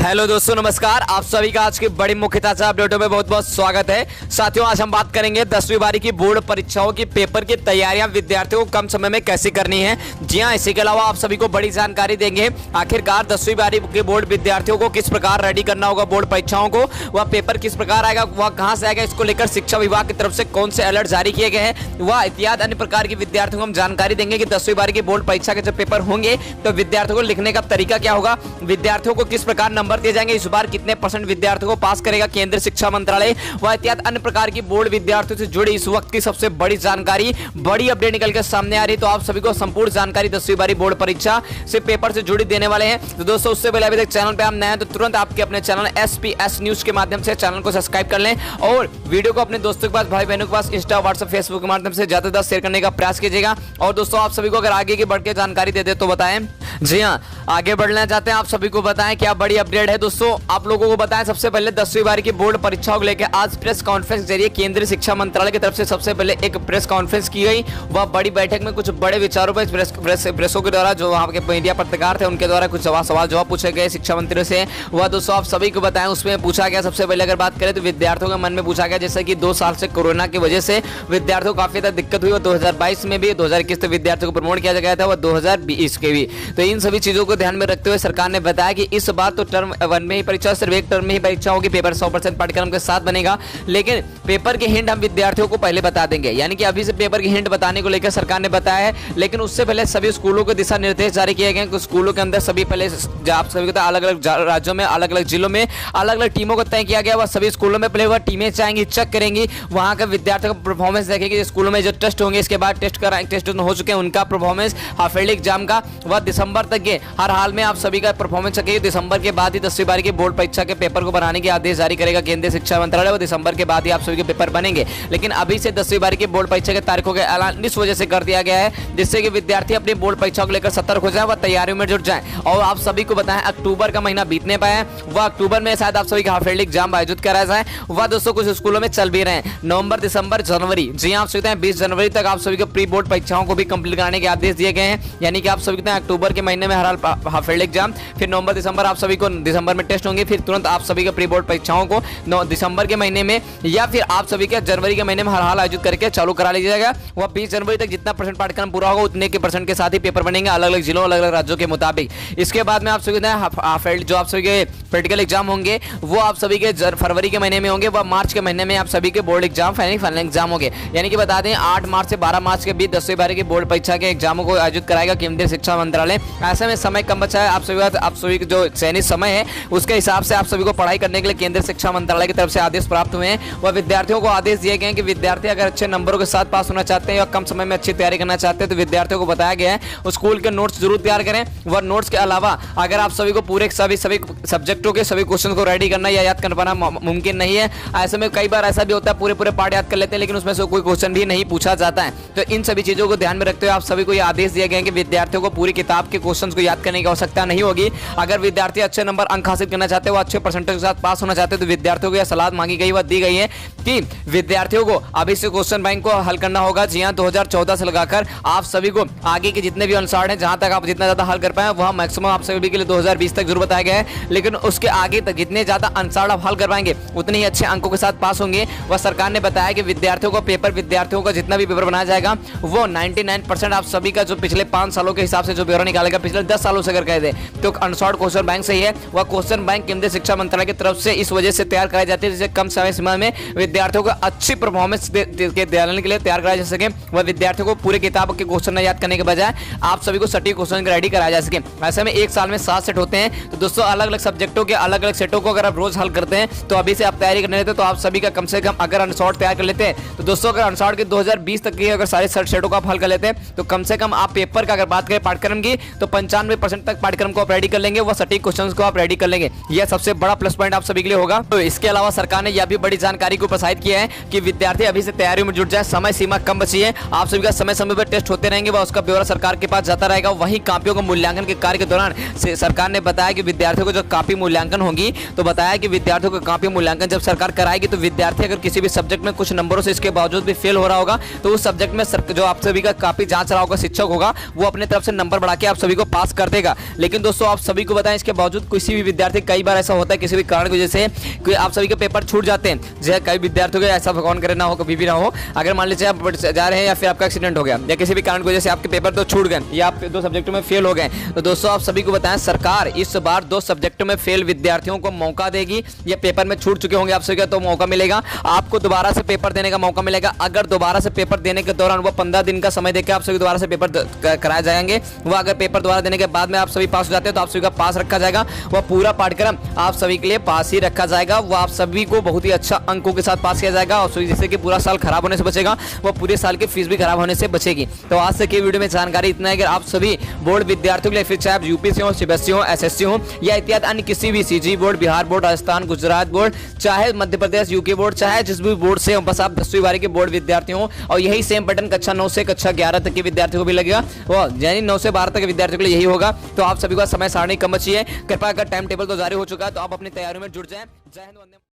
Hello दोस्तों, नमस्कार। आप सभी का आज की बड़ी मुख्य ताजा अपडेटों में बहुत बहुत स्वागत है। साथियों, आज हम बात करेंगे 10वीं बारी की बोर्ड परीक्षाओं की पेपर की तैयारियां विद्यार्थियों को कम समय में कैसे करनी है। जी हां, इसी के अलावा आप सभी को बड़ी जानकारी देंगे। आखिरकार 10वीं बारी के बोर्ड विद्यार्थियों को किस प्रकार रेडी करना होगा बोर्ड परीक्षाओं को, वह पेपर किस प्रकार आएगा, वह कहां से आएगा, इसको लेकर शिक्षा विभाग की तरफ से कौन से अलर्ट जारी किए गए हैं, वह इत्यादि अन्य प्रकार की विद्यार्थियों को हम जानकारी देंगे कि 10वीं बारी की बोर्ड परीक्षा के जब पेपर होंगे तो विद्यार्थियों को लिखने का तरीका क्या होगा, विद्यार्थियों को किस प्रकार नंबर दिए जाएंगे, इस बार कितने % विद्यार्थियों को पास करेगा केंद्रीय शिक्षा मंत्रालय, वह इत्यादि अन्य प्रकार की बोर्ड विद्यार्थियों से जुड़ी इस वक्त की सबसे बड़ी जानकारी, बड़ी अपडेट निकल के सामने आ रही है। तो आप सभी को संपूर्ण जानकारी 10वीं बारी बोर्ड परीक्षा से पेपर से जुड़ी देने वाले हैं। तो दोस्तों, उससे पहले अभी तक चैनल पे आप नए हैं तो तुरंत आपके अपने चैनल SPS न्यूज के माध्यम से चैनल को सब्सक्राइब कर लें और वीडियो को अपने दोस्तों के पास, भाई बहनों के पास इंस्टा, व्हाट्सएप, फेसबुक के माध्यम से ज्यादा से ज्यादा शेयर करने का प्रयास कीजिएगा। और दोस्तों, आप सभी को अगर आगे की बढ़ के जानकारी दे दे तो बताएं। जी हाँ, आगे बढ़ना चाहते हैं, आप सभी को बताएं क्या बड़ी अपडेट है। दोस्तों, आप लोगों को बताएं, सबसे पहले 10वीं बारी की बोर्ड परीक्षाओं को लेकर आज प्रेस कॉन्फ्रेंस के जरिए केंद्रीय शिक्षा मंत्रालय की तरफ से सबसे पहले एक प्रेस कॉन्फ्रेंस की गई। वह बड़ी बैठक में कुछ बड़े विचारों पर प्रेसों के द्वारा, जो वहां के मीडिया पत्रकार थे, उनके द्वारा कुछ सवाल जवाब पूछे गए शिक्षा मंत्री से। वह दोस्तों आप सभी को बताएं, उसमें पूछा गया, सबसे पहले अगर बात करें तो विद्यार्थियों के मन में पूछा गया, जैसे कि 2 साल से कोरोना की वजह से विद्यार्थियों को काफी ज्यादा दिक्कत हुई। 2022 में भी, 2021 में विद्यार्थियों को प्रमोट किया गया था, वह 2020 के भी। तो इन सभी चीजों को ध्यान में रखते हुए सरकार ने बताया कि इस बार तो टर्म 1 में ही परीक्षा, सिर्फ एक टर्म में ही परीक्षा होगी, पेपर 100% पाठ्यक्रम के साथ बनेगा, लेकिन पेपर के हिंट हम विद्यार्थियों को पहले बता देंगे। यानी कि अभी से पेपर की हिंट बताने को लेकर सरकार ने बताया है, लेकिन उससे पहले सभी स्कूलों को दिशा निर्देश जारी किए गए। स्कूलों के अंदर सभी पहले आप सभी को अलग अलग राज्यों में, अलग अलग जिलों में अलग अलग टीमों को तय किया गया। वह सभी स्कूलों में पहले वह टीमें जाएंगी, चेक करेंगी, वहां का विद्यार्थियों का परफॉर्मेंस देखेंगे। स्कूलों में जो टेस्ट होंगे, इसके बाद टेस्ट हो चुके हैं उनका परफॉर्मेंस, हाफ ईयरली एग्जाम का, वह दिसंबर तक के हर हाल में आप सभी का परफॉर्मेंस चेक। दिसंबर के बाद ही 10वीं बारी की बोर्ड परीक्षा के पेपर को बनाने के आदेश जारी करेगा केंद्रीय शिक्षा मंत्रालय। वो दिसंबर के बाद ही आप सभी के पेपर बनेंगे, लेकिन अभी से 10वीं बारी की बोर्ड परीक्षा के तारीखों का ऐलान इस वजह से कर दिया गया है, जिससे कि विद्यार्थी अपनी बोर्ड परीक्षा को लेकर सतर्क हो जाए, वह तैयारियों में जुट जाए। और आप सभी को बताएं, अक्टूबर का महीना बीतने पाया है, वह अक्टूबर में शायद आप सभी का हाफ ईयरली एग्जाम आयोजित कराया जाए, वह दोस्तों कुछ स्कूलों में चल भी रहे हैं। नवंबर, दिसंबर, जनवरी, जी आप सकते हैं 20 जनवरी तक आप सभी को प्री बोर्ड परीक्षाओं को भी कंप्लीट कराने के आदेश दिए गए हैं। यानी कि आप सभी को अक्टूबर के महीने में हर हाल हाफ ईयरली एग्जाम, फिर नवंबर, दिसंबर आप सभी को दिसंबर में टेस्ट होंगे, फिर तुरंत आप सभी के प्री बोर्ड परीक्षाओं को दिसंबर के महीने में या फिर आप सभी के जनवरी के महीने में हर हाल आयोजित करके चालू करा लीजिए जाएगा। वह 20 जनवरी तक जितना % पाठ्यक्रम पूरा होगा उतने के % के साथ ही पेपर बनेंगे, अलग अलग जिलों, अलग अलग राज्यों के मुताबिक। इसके बाद में आप सभी जो आप सभी के प्रैक्टिकल एग्जाम होंगे वो आप सभी के फरवरी के महीने में होंगे, वह मार्च के महीने में आप सभी के बोर्ड एग्जाम, फाइनल एग्जाम होंगे। यानी कि बता दें 8 मार्च से 12 मार्च के बीच 10वीं बारी की बोर्ड परीक्षा के एग्जामों को आयोजित कराएगा केंद्रीय शिक्षा मंत्रालय। ऐसे में समय कम बचा है, आप सभी जो चयनित समय है उसके हिसाब से आप सभी को पढ़ाई करने के लिए केंद्रीय शिक्षा मंत्रालय की तरफ से आदेश प्राप्त हुए हैं। वह विद्यार्थियों को आदेश दिए गए हैं कि विद्यार्थी अगर अच्छे नंबरों के साथ पास होना चाहते हैं या कम समय में अच्छी तैयारी करना चाहते हैं तो विद्यार्थियों को बताया गया है स्कूल के नोट्स जरूर तैयार करें। वह नोट्स के अलावा अगर आप सभी को पूरे सभी सब्जेक्टों के सभी क्वेश्चन को रेडी करना या याद कर पाना मुमकिन नहीं है, ऐसे में कई बार ऐसा भी होता है पूरे पाठ याद कर लेते हैं लेकिन उसमें से कोई क्वेश्चन भी नहीं पूछा जाता है। तो इन सभी चीजों को ध्यान में रखते हुए आप सभी को यह आदेश दिए गए हैं कि विद्यार्थियों को पूरी किताब के क्वेश्चन को याद करने की आवश्यकता नहीं होगी। अगर विद्यार्थी अच्छे नंबर अंक हासिल करना चाहते हैं, वो अच्छे % के साथ पास होना चाहते हैं, तो विद्यार्थियों को यह सलाह मांगी गई, वह दी गई है कि विद्यार्थियों को अभी से क्वेश्चन बैंक को हल करना होगा। जी हां, 2014 से लगाकर आप सभी को आगे के जितने भी अनुसार हैं, जहां तक आप जितना ज्यादा हल कर पाए वह मैक्सिमम आप सभी के लिए 2020 तक जरूर बताया गया है, लेकिन उसके आगे तक जितने ज्यादा अनुसार आप हल कर पाएंगे उतने ही अच्छे अंकों के साथ पास होंगे। वह सरकार ने बताया कि विद्यार्थियों का जितना भी पेपर बनाया जाएगा वो 99% आप सभी का जो पिछले 5 सालों के हिसाब से जो ब्यौरा निकालेगा, पिछले 10 सालों से अगर कह दे तो अनसॉर्ट क्वेश्चन बैंक से ही है। वह क्वेश्चन बैंक केंद्रीय शिक्षा मंत्रालय की तरफ से इस वजह से तैयार कराई जाती है जिससे कम समय सीमा में विद्यार्थियों को अच्छी परफॉर्मेंस देने के लिए तैयार कराया जा सके। वह विद्यार्थियों को पूरे किताब के क्वेश्चन याद करने के बजाय आप सभी को सटीक क्वेश्चन रेडी कराया जा सके। ऐसे में एक साल में 7 सेट होते हैं, तो दोस्तों अलग अलग सब्जेक्टों के अलग अलग सेटों को अगर आप रोज हल करते हैं तो अभी से आप तैयारी करने लेते हैं, तो आप सभी का कम से कम अगर अनसॉर्ट तैयार कर लेते हैं तो दोस्तों अगर अनसॉर्ट के 2020 तक की अगर सारे सेटों को आप हल कर लेते हैं तो कम से कम आप पेपर का अगर बात करें पाठ्यक्रम की तो 95% तक पाठ्यक्रम को आप रेडी कर लेंगे, वह सटीक क्वेश्चंस को आप रेडी कर लेंगे। यह सबसे बड़ा प्लस पॉइंट आप सभी के लिए होगा। तो इसके अलावा सरकार ने यह भी बड़ी जानकारी को प्रसारित किया है कि विद्यार्थी अभी से तैयारियों में जुट जाए, समय सीमा कम बची है, आप सभी का समय समय पर टेस्ट होते रहेंगे, वह उसका ब्यौरा सरकार के पास जाता रहेगा। वहीं कापियों का मूल्यांकन के कार्य के दौरान सरकार ने बताया कि विद्यार्थियों को जो कापी मूल्यांकन होगी, तो बताया कि विद्यार्थियों का कापी मूल्यांकन जब सरकार कराएगी तो विद्यार्थी अगर किसी भी सब्जेक्ट में कुछ नंबरों से इसके बावजूद भी फेल हो रहा होगा तो उस सब्जेक्ट में जो आप सभी का कापी जांच रहा होगा शिक्षक होगा, वो अपने तरफ से नंबर बढ़ा के आप सभी को पास कर देगा। लेकिन दोस्तों आप सभी को बताएं, इसके बावजूद किसी किसी भी विद्यार्थी, कई बार ऐसा होता है किसी भी कारण की वजह से कि आप सभी के पेपर छूट जाते हैं। जैसे कई विद्यार्थियों को ऐसा भगवान करे ना हो, कभी भी ना हो, अगर मान लीजिए आप जा रहे हैं या फिर आपका एक्सीडेंट हो गया या किसी भी कारण की वजह से आपके पेपर 2 छूट गए या आप 2 सब्जेक्टों में फेल हो गए, तो दोस्तों आप सभी को बताएं सरकार इस बार 2 सब्जेक्टों में फेल विद्यार्थियों को मौका देगी। ये पेपर में छूट चुके होंगे आप सभी का, तो मौका मिलेगा आपको, दोबारा से पेपर देने का मौका मिलेगा। अगर दोबारा से पेपर देने के दौरान वो 15 दिन का समय देकर आप सभी दोबारा से पेपर कराए जाएंगे, वो अगर पेपर दोबारा देने के बाद में आप सभी पास हो जाते हैं तो आप सभी का पास रखा जाएगा। वह पूरा पाठ्यक्रम आप सभी के लिए पास ही रखा जाएगा। वो आप सभी को बहुत ही अच्छा अंकों के साथ पास किया जाएगा और जिससे कि पूरा साल खराब होने से बचेगा, वो पूरे साल की फीस भी खराब होने से बचेगी। तो आज से की वीडियो में जानकारी इतना है कि आप सभी बोर्ड विद्यार्थियों के लिए, फिर चाहे आप यूपी से हो, सीबीएसई हो, एसएससी हो या इत्यादि अन्य किसी भी CG board, Bihar board, Rajasthan, Gujarat board, चाहे मध्य प्रदेश यूके बोर्ड, चाहे जिस भी बोर्ड से हो, बस आप 10वीं बारी के बोर्ड विद्यार्थी हो और यही सेम पैटर्न कक्षा 9 से कक्षा 11 तक के विद्यार्थियों को भी लगेगा, वो यानी 9 से 12 तक के विद्यार्थियों के लिए यही होगा। तो आप सभी का समय सारणी कम बची है, कृपया कर टाइम टेबल तो जारी हो चुका है, तो आप अपनी तैयारियों में जुट जाएं। जय हिंद, वंदे